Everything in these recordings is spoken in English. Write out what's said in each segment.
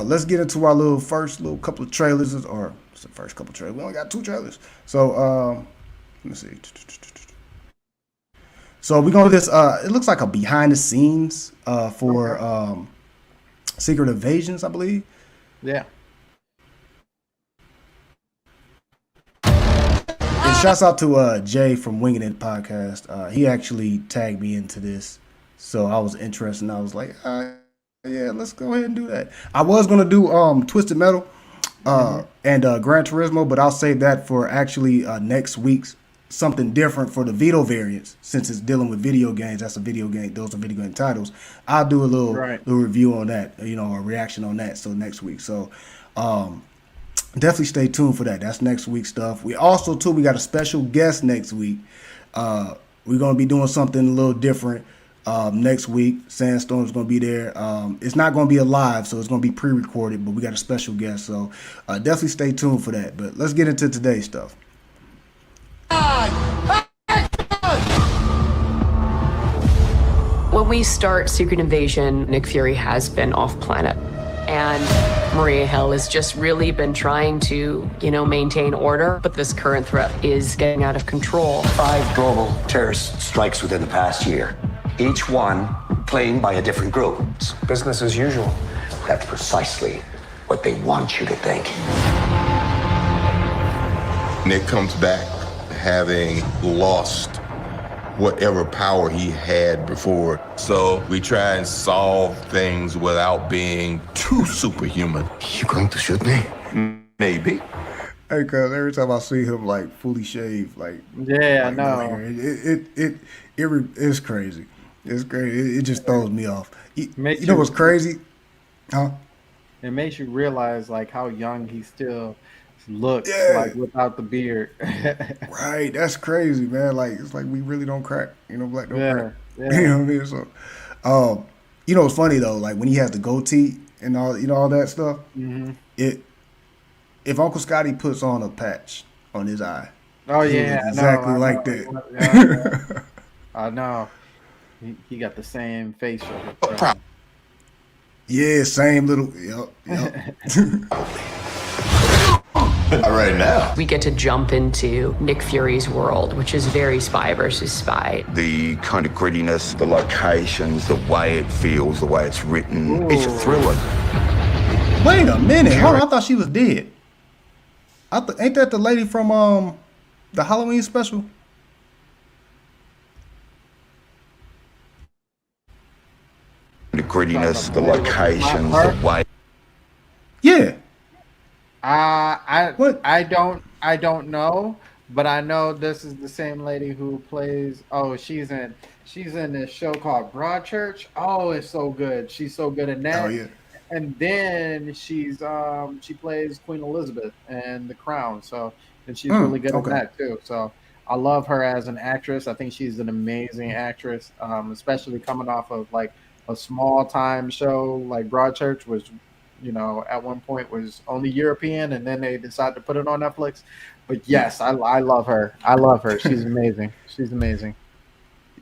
let's get into our first couple of trailers, or it's the first couple of trailers. We only got 2 trailers. So let me see. So we're gonna do this. It looks like a behind the scenes for Okay. Secret Invasions, I believe. Yeah. And shouts out to Jay from Winging It podcast. He actually tagged me into this, so I was interested. And I was like, yeah, let's go ahead and do that. I was gonna do Twisted Metal Hmm. and Gran Turismo, but I'll save that for actually next week's something different for the Vito variants, since it's dealing with video games. That's a video game. Those are video game titles. I'll do a Right. little review on that, a reaction on that. So next week. So um, definitely stay tuned for that. That's next week's stuff. We also too we got a special guest next week. We're gonna be doing something a little different next week. Sandstorm's gonna be there. It's not gonna be a live, so it's gonna be pre-recorded, but we got a special guest. So definitely stay tuned for that. But let's get into today's stuff. When we start Secret Invasion, Nick Fury has been off planet. And Maria Hill has just really been trying to, maintain order. But this current threat is getting out of control. 5 global terrorist strikes within the past year, each one claimed by a different group. It's business as usual. That's precisely what they want you to think. Nick comes back having lost whatever power he had before. So we try and solve things without being too superhuman. You going to shoot me? Maybe. Hey, cuz every time I see him like fully shaved, Yeah, I like no know. hair, it's crazy. It's crazy. It just throws me off. Makes You know you what's crazy? Huh? it makes you realize like how young he still looks Yeah. like without the beard. Right, that's crazy, man. Like it's like we really don't crack, black don't crack. Yeah, You yeah. know what I mean? So, it's funny though. Like when he has the goatee and all that stuff. Hmm. It if Uncle Scotty puts on a patch on his eye, Oh he'll yeah, look I know, exactly I like know. Yeah, yeah. that. I know. He got the same facial Problem. expression. Yeah, same little. Yep. All right now. We get to jump into Nick Fury's world, which is very spy versus spy. The kind of grittiness, the locations, the way it feels, the way it's written. It's a Ooh. thriller. Wait a minute. Hold on, I thought she was dead. Ain't that the lady from the Halloween special? The Talking about grittiness, the the lady with the black locations, heart. the way. Yeah. I What? I don't know, but I know this is the same lady who plays. Oh, she's in this show called Broadchurch. Oh, it's so good. She's so good in Oh that. yeah. And then she plays Queen Elizabeth in The Crown. So and she's really good in Okay. that too. So I love her as an actress. I think she's an amazing actress, especially coming off of like a small time show like Broadchurch was, at one point was only European, and then they decided to put it on Netflix. But yes, I love her. I love her. She's amazing. She's amazing.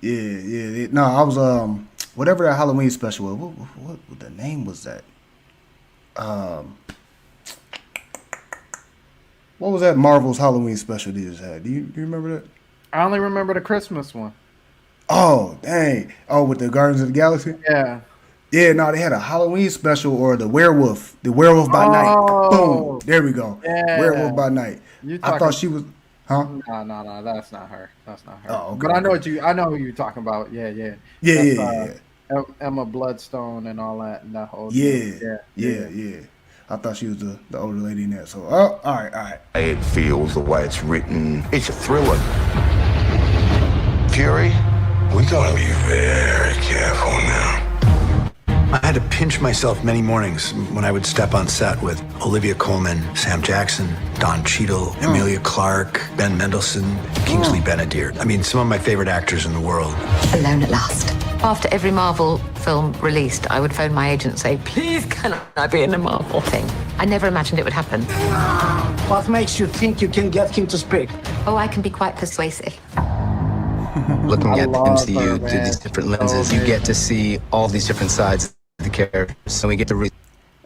Yeah. No, I was whatever that Halloween special was. What the name was that? Um, what was that Marvel's Halloween special they just had? Do you remember that? I only remember the Christmas one. Oh dang! Oh, with the Guardians of the Galaxy. Yeah. Yeah, no, they had a Halloween special or the Werewolf by Night. Boom, Oh, there we go. Werewolf yeah. by Night. You I thought talking? she was, huh? No. That's not her. That's not her. Oh, okay, But I know okay. I know who you're talking about. Yeah, yeah. Yeah, That's yeah, yeah, Emma Bloodstone and all that and that whole deal. yeah, Yeah, yeah. yeah. I thought she was the older lady in that. So, oh, all right, all right. It feels, the way it's written. It's a thriller. Fury? We gotta be very careful now. I had to pinch myself many mornings when I would step on set with Olivia Colman, Sam Jackson, Don Cheadle, Emilia Clarke, Ben Mendelsohn, Kingsley Ben-Adir. I mean, some of my favorite actors in the world. Alone at last. After every Marvel film released, I would phone my agent and say, please can I be in a Marvel thing? I never imagined it would happen. What makes you think you can get him to speak? Oh, I can be quite persuasive. Looking I at the love her, MCU through man. these different So lenses, you get to amazing. see all these different sides of the characters. So we get to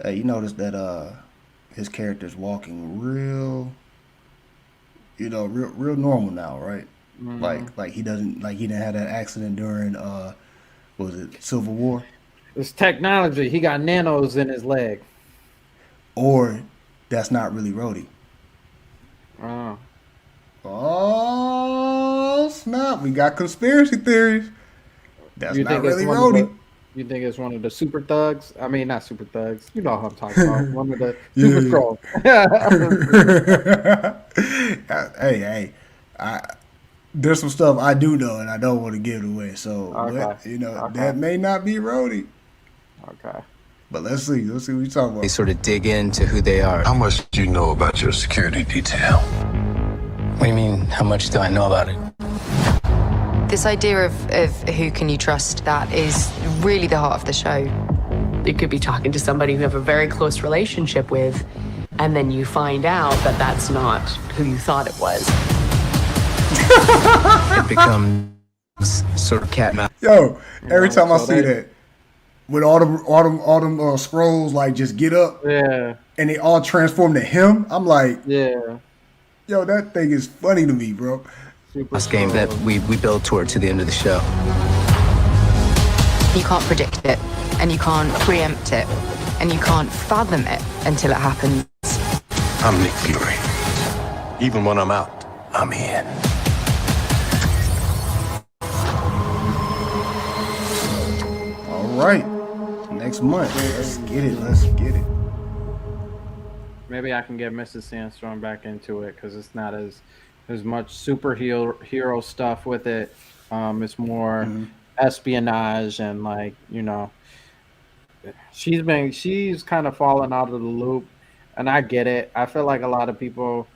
You notice that his character's walking real, real normal now, right? Like he didn't have that accident during what was it, Civil War? It's technology. He got nanos in his leg. Or that's not really Rhodey. Oh. Oh snap! We got conspiracy theories. That's You not think it's really one of Rhodey. you think it's one of the super thugs? I mean, not super thugs. You know who I'm talking about. One of the super Yeah. scrolls. Hey, there's some stuff I do know and I don't want to give it away. So Okay. that may not be Rhodey. Okay. But let's see. Let's see what you talking They about. sort of dig into who they are. How much do you know about your security detail? What do you mean, how much do I know about it? This idea of who can you trust, that is really the heart of the show. You could be talking to somebody you have a very close relationship with, and then you find out that that's not who you thought it was. It becomes sort of cat and mouse. Yo, every time I so see that, when all them scrolls like just get up Yeah. and they all transform to him, I'm like, Yeah. yo, that thing is funny to me, bro. Super Game that scrolls. we build toward to the end of the show. You can't predict it, and you can't preempt it, and you can't fathom it until it happens. I'm Nick Fury. Even when I'm out, I'm in. All right, next month, let's get it. Let's get it. Maybe I can get Mrs. Sandstorm back into it because it's not as much superhero stuff with it. It's more espionage and she's kind of fallen out of the loop, and I get it. I feel like a lot of people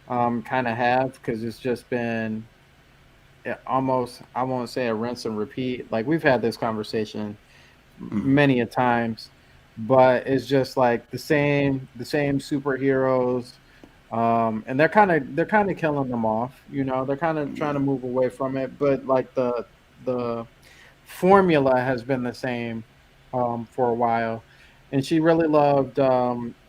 kind of have, because it's just been almost, I won't say a rinse and repeat. Like, we've had this conversation many a times, but it's just like the same superheroes, and they're kind of killing them off. They're kind of trying to move away from it, but like the formula has been the same for a while. And she really loved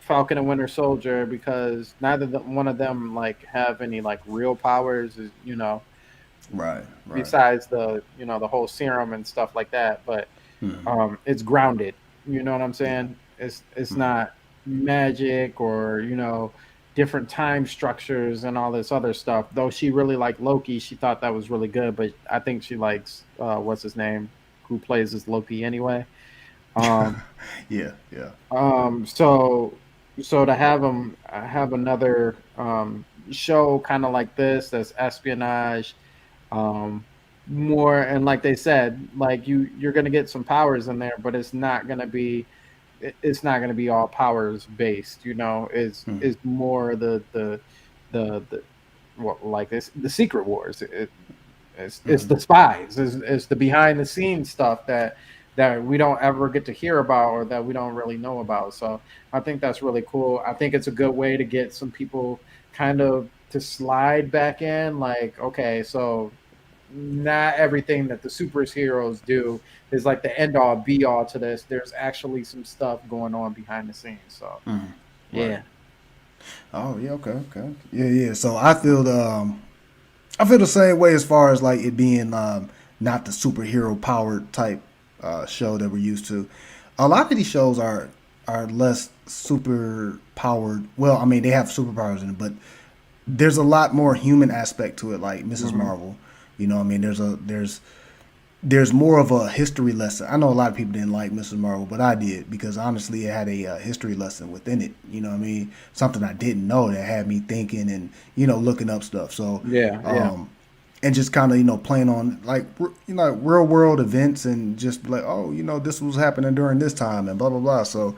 Falcon and Winter Soldier because neither one of them like have any like real powers, Right. besides the the whole serum and stuff like that. But it's grounded. You know what I'm saying? It's not magic or different time structures and all this other stuff. Though she really liked Loki, she thought that was really good. But I think she likes what's his name, who plays as Loki anyway. Yeah. So to have another show kind of like this that's espionage, more, and like they said, like you're gonna get some powers in there, but it's not gonna be all powers based. It's more the what, like this, the Secret Wars. It's the spies. It's the behind the scenes stuff that we don't ever get to hear about, or that we don't really know about. So I think that's really cool. I think it's a good way to get some people kind of to slide back in. Like, okay, so not everything that the superheroes do is like the end all be all to this. There's actually some stuff going on behind the scenes. So yeah. Oh yeah. Okay. Yeah. So I feel the same way as far as like it being not the superhero powered type show that we're used to. A lot of these shows are less super powered. Well, I mean, they have superpowers in it, but there's a lot more human aspect to it, like Mrs. Marvel. You know what I mean? There's more of a history lesson. I know a lot of people didn't like Mrs. Marvel, but I did, because honestly it had a history lesson within it. You know what I mean? Something I didn't know that had me thinking and looking up stuff. So and just kind of playing on like real world events, and just like, oh, this was happening during this time and blah blah blah. So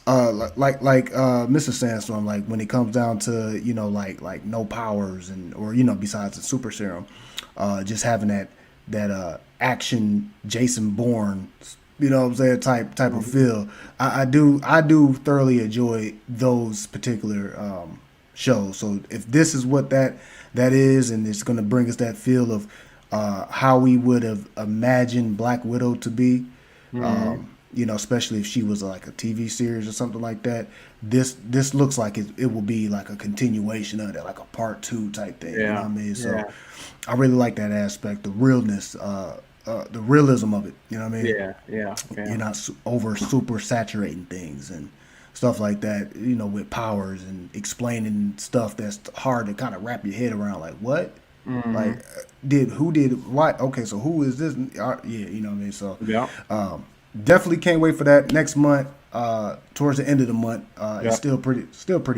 like Mr. Sandstorm, like when it comes down to like no powers or besides the super serum, just having that action Jason Bourne, what I'm saying, type of feel. I do thoroughly enjoy those particular shows. So if this is what that is, and it's going to bring us that feel of how we would have imagined Black Widow to be, you know, especially if she was like a TV series or something like that. This looks like it will be like a continuation of that, like a part 2 type thing. You know what I mean? So I really like that aspect, the realness, the realism of it. You know what I mean? Yeah. You're not over super saturating things and stuff like that. You know, with powers and explaining stuff that's hard to kind of wrap your head around. Like what? Like who did what? Okay, so who is this? Yeah, you know what I mean. So definitely can't wait for that next month. Towards the end of the month, it's still pretty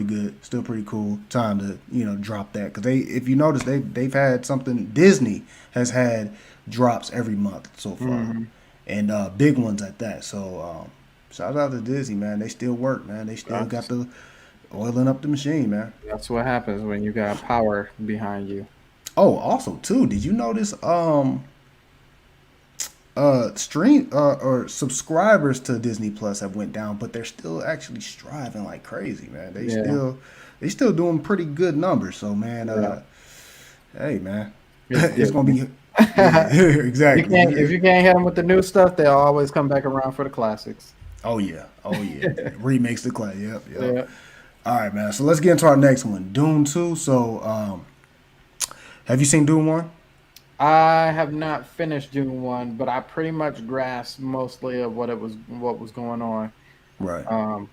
good, still pretty cool. Time to drop that because if you notice they've had something. Disney has had drops every month so far, and big ones at that. So shout out to Disney, man. They still work, man. They still got the oiling up the machine, man. That's what happens when you got power behind you. Oh, also too, did you notice stream or subscribers to Disney Plus have went down, but they're still actually striving like crazy, man. They still doing pretty good numbers. So man, hey man, it's gonna be exactly. If you can't hit them with the new stuff, they'll always come back around for the classics. Oh yeah. Remakes the class. Yep. All right, man. So let's get into our next one, Dune 2. So have you seen Dune 1? I have not finished Dune 1, but I pretty much grasped mostly of what was going on. Right. I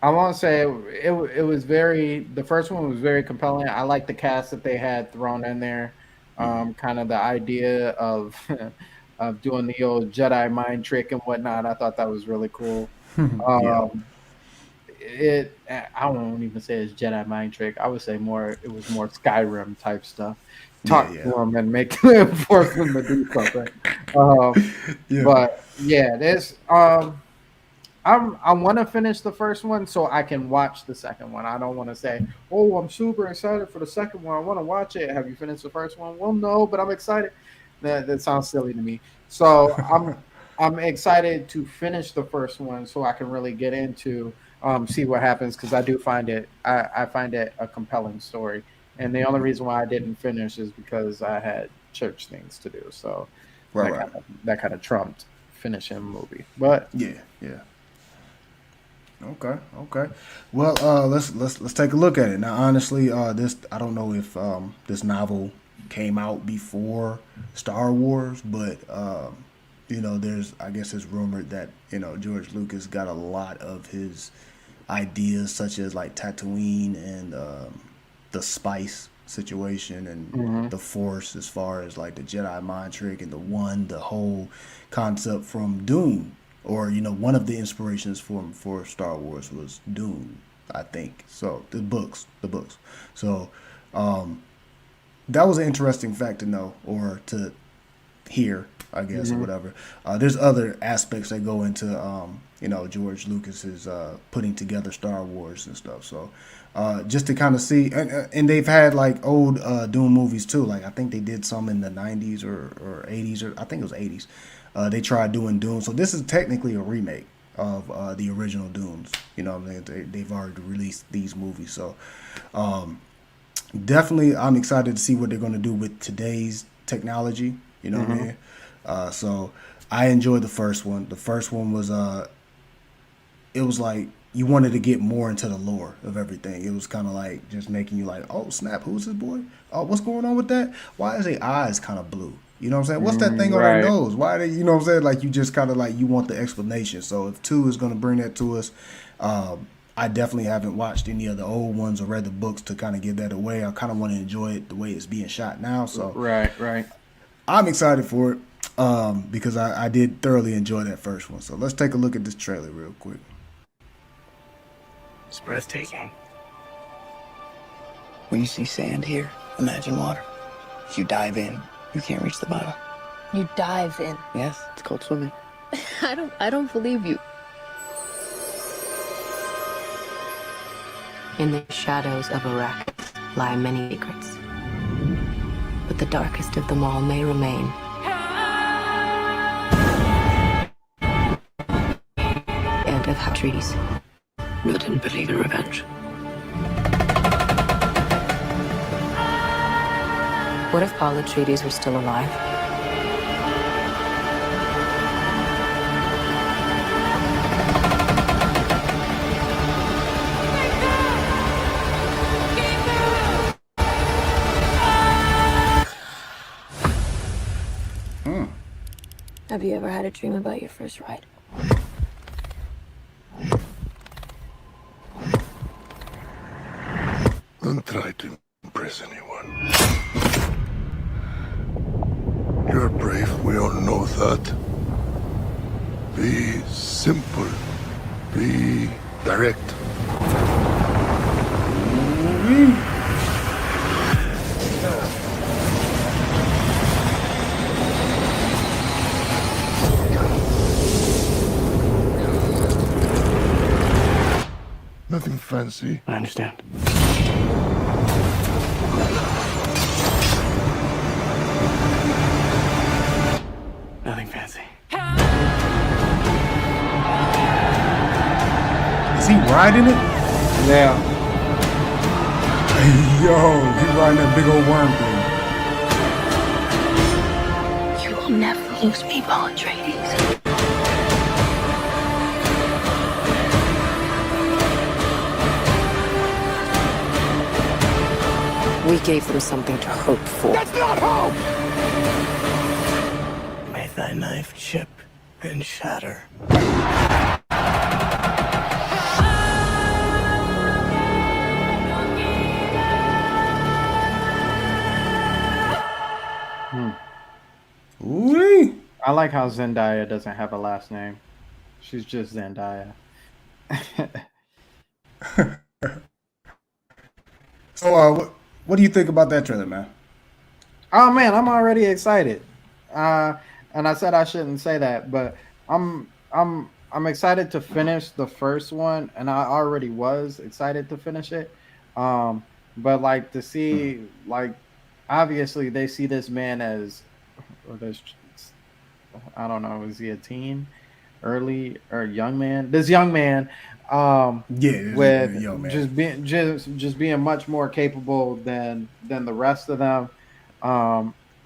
want to say it was the first one was very compelling. I like the cast that they had thrown in there. Kind of the idea of of doing the old Jedi mind trick and whatnot. I thought that was really cool. I won't even say it's Jedi mind trick. I would say it was more Skyrim type stuff. Talk to them and make them force them to do something. But yeah, there's I want to finish the first one so I can watch the second one. I don't want to say, "Oh, I'm super excited for the second one. I want to watch it." Have you finished the first one? Well, no, but I'm excited. That sounds silly to me. So I'm excited to finish the first one so I can really get into see what happens because I do find it I find it a compelling story. And the only reason why I didn't finish is because I had church things to do. So that kind of trumped finishing the movie. But yeah. Okay. Well, let's take a look at it now. Honestly, this I don't know if this novel came out before Star Wars, but I guess it's rumored that George Lucas got a lot of his ideas, such as like Tatooine and the spice situation and the Force, as far as like the Jedi mind trick and the whole concept from Dune. Or one of the inspirations for Star Wars was Dune, I think. So the books. So that was an interesting fact to know or to hear, I guess, or whatever. There's other aspects that go into George Lucas's putting together Star Wars and stuff. So just to kind of see, and they've had like old Dune movies too. Like I think they did some in the 90s or 80s, or I think it was 80s. They tried doing Dune, so this is technically a remake of the original Dunes. You know what I mean? They've already released these movies, so definitely I'm excited to see what they're going to do with today's technology. You know what I mean? So I enjoyed the first one. The first one was it was like you wanted to get more into the lore of everything. It was kind of like just making you like, oh snap, who's this boy? Oh, what's going on with that? Why is their eyes kind of blue? You know what I'm saying? What's that thing on their nose? Why they, you know what I'm saying? Like you just kind of like you want the explanation. So if 2 is going to bring that to us, I definitely haven't watched any of the old ones or read the books to kind of give that away. I kind of want to enjoy it the way it's being shot now. So right. I'm excited for it because I did thoroughly enjoy that first one. So let's take a look at this trailer real quick. It's breathtaking. When you see sand here, imagine water. If you dive in, you can't reach the bottom. You dive in. Yes, it's called swimming. I don't believe you. In the shadows of Arrakis lie many secrets, but the darkest of them all may remain. And of how trees. You didn't believe in revenge. What if Paul Atreides were still alive? Have you ever had a dream about your first ride? Don't try to impress anyone. You're brave, we all know that. Be simple. Be direct. Nothing fancy. I understand. Nothing fancy. Is he riding it? Yeah. Yo, he riding that big old worm thing. You will never lose me, Paul Atreides. We gave them something to hope for. That's not hope! May thy knife chip and shatter. Ooh. I like how Zendaya doesn't have a last name. She's just Zendaya. So, what do you think about that trailer, man? Oh man, I'm already excited. And I said I shouldn't say that, but I'm excited to finish the first one, and I already was excited to finish it. But like to see, like, obviously they see this man as, or this, I don't know, is he a teen, early or young man? This young man, with young man. just being much more capable than the rest of them.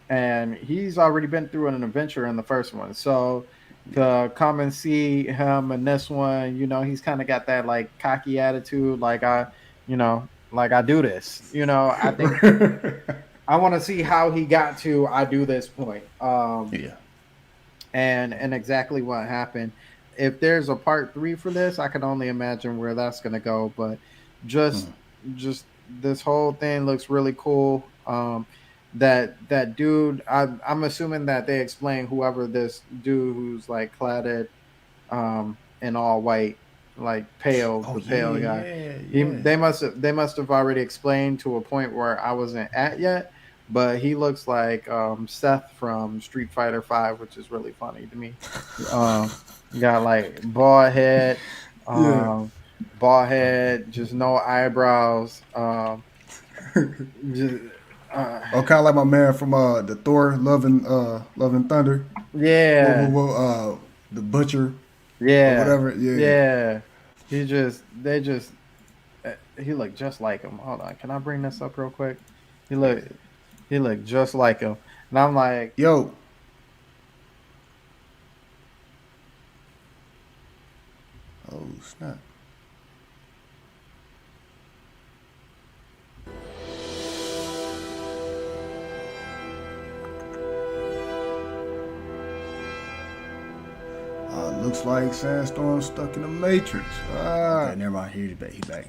And he's already been through an adventure in the first one, so to come and see him in this one, you know, he's kind of got that like cocky attitude, like I do this, you know. I think I want to see how he got to I do this point, and exactly what happened. If there's a part 3 for this, I can only imagine where that's gonna go. But just this whole thing looks really cool. That dude, I'm assuming that they explain whoever this dude who's like cladded in all white, like pale, the pale guy. They must have already explained to a point where I wasn't at yet, but he looks like Seth from Street Fighter 5, which is really funny to me. Got like bald head, just no eyebrows. Kind of like my man from the Thor Love and Thunder. Yeah. The Butcher. Yeah. Or whatever. Yeah. He looked just like him. Hold on, can I bring this up real quick? He looked just like him, and I'm like, yo. Oh snap. Looks like Sandstorm stuck in the Matrix. Okay, never mind. He's back.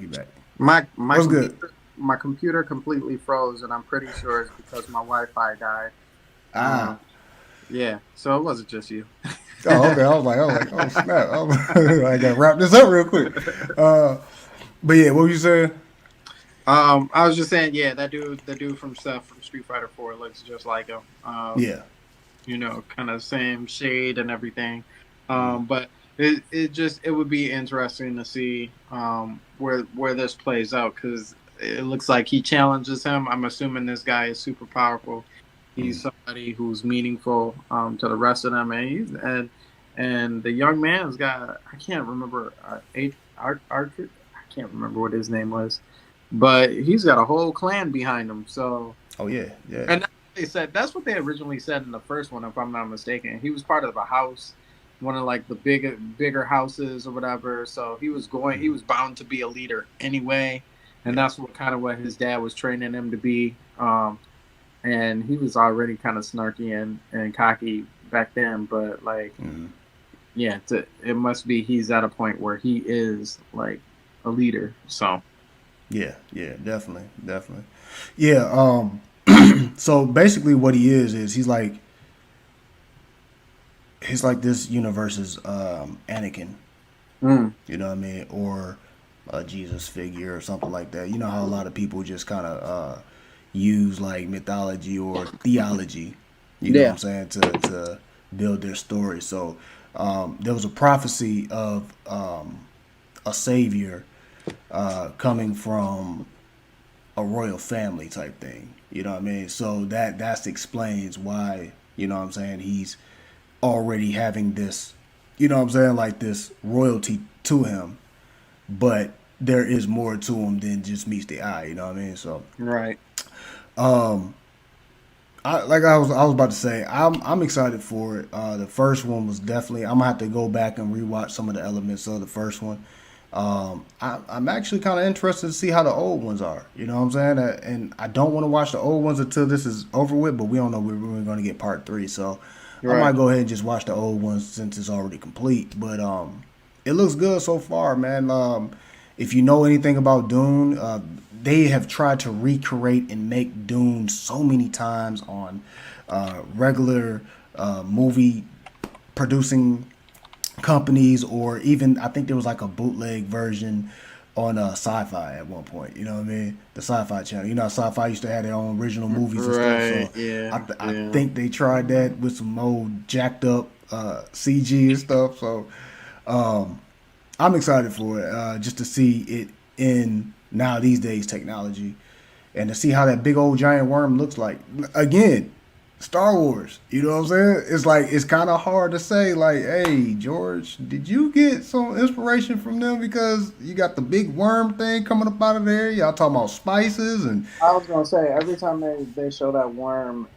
My What's good? My computer completely froze, and I'm pretty sure it's because my Wi-Fi died. Yeah, so it wasn't just you. Oh, okay. I was like, oh snap! I gotta wrap this up real quick. But yeah, what were you saying? I was just saying, yeah, the dude from Seth from Street Fighter 4 looks just like him. Yeah, you know, kind of same shade and everything. But it would be interesting to see where this plays out, because it looks like he challenges him. I'm assuming this guy is super powerful. He's somebody who's meaningful to the rest of them, and the young man's got, I can't remember I can't remember what his name was, but he's got a whole clan behind him. So yeah, and that's what they originally said in the first one, if I'm not mistaken. He was part of a house, one of like the bigger houses or whatever. So he was bound to be a leader anyway, and that's what his dad was training him to be. And he was already kind of snarky and cocky back then, but like, Mm-hmm. yeah, it must be he's at a point where he is like a leader. So Yeah, yeah, definitely, definitely. Yeah, so basically what he is he's like this universe's Anakin, mm, you know what I mean? Or a Jesus figure or something like that. You know how a lot of people just kind of use like mythology or theology, you know what yeah, I'm saying, to build their story. So there was a prophecy of a savior coming from a royal family type thing. You know what I mean? So that explains why, you know what I'm saying, he's already having this, you know what I'm saying, like this royalty to him, but there is more to him than just meets the eye, you know what I mean? So right. I was about to say, I'm excited for it. The first one was definitely. I'm gonna have to go back and rewatch some of the elements of the first one. I'm actually kind of interested to see how the old ones are. You know what I'm saying? And I don't want to watch the old ones until this is over with. But we don't know when we're going to get part three, so I Right. might go ahead and just watch the old ones since it's already complete. But it looks good so far, man. If you know anything about Dune, they have tried to recreate and make Dune so many times on regular movie producing companies, or even I think there was like a bootleg version on Sci-Fi at one point. You know what I mean? The Sci-Fi channel. You know, Sci-Fi used to have their own original movies and stuff. Right. So Yeah. I Yeah. think they tried that with some old jacked up CG and stuff. So I'm excited for it, just to see it in now these days technology, and to see how that big old giant worm looks like. Again, Star Wars. You know what I'm saying? It's like it's kind of hard to say like, hey, George, did you get some inspiration from them because you got the big worm thing coming up out of there? Y'all talking about spices and I was gonna say every time they show that worm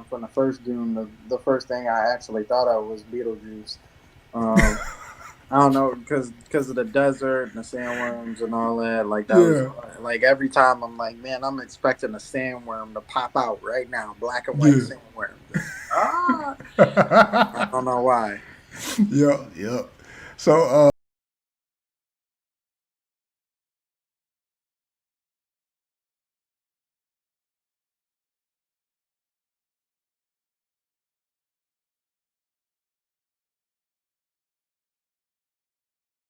from the first Dune, the first thing I actually thought of was Beetlejuice. Um, I don't know because of the desert and the sandworms and all that. Like that was yeah, like every time I'm like, man, I'm expecting a sandworm to pop out right now, black and white yeah, sandworm. I don't know why. yeah, yeah. So